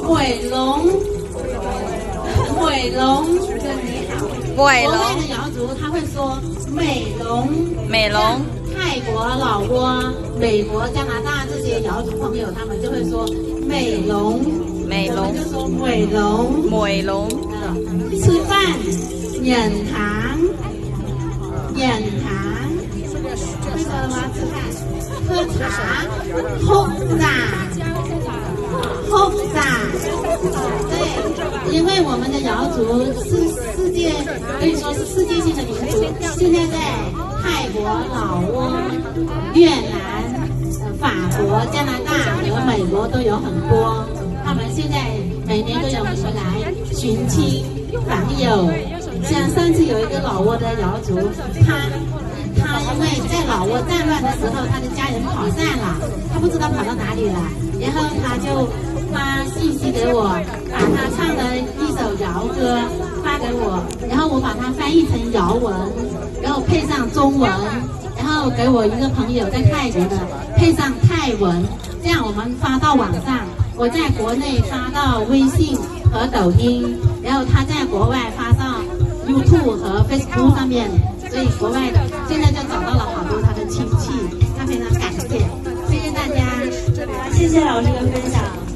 伟龙，伟龙的你好。伟龙。国外的瑶族他会说美龙，美龙。泰国、老挝、美国、加拿大这些瑶族朋友，他们就会说美龙，美龙就说美龙，美龙。吃饭，眼糖，眼糖，会说了吗？吃饭，喝茶，喝茶，喝茶。对，因为我们的瑶族是世界可以说是世界性的民族，现在在泰国、老挝、越南、法国、加拿大和美国都有很多。他们现在每年都有回来寻亲访友。像上次有一个老挝的瑶族，他因为在老挝战乱的时候，他的家人跑散了，他不知道跑到哪里了，然后他就发信息给我，把他唱的一首瑶歌发给我，然后我把它翻译成瑶文，然后配上中文，然后给我一个朋友在泰国的配上泰文，这样我们发到网上，我在国内发到微信和抖音，然后他在国外发到 YouTube 和 Facebook 上面，所以国外现在就找到了好多他的亲戚，他非常感谢，谢谢大家，谢谢老师的分享。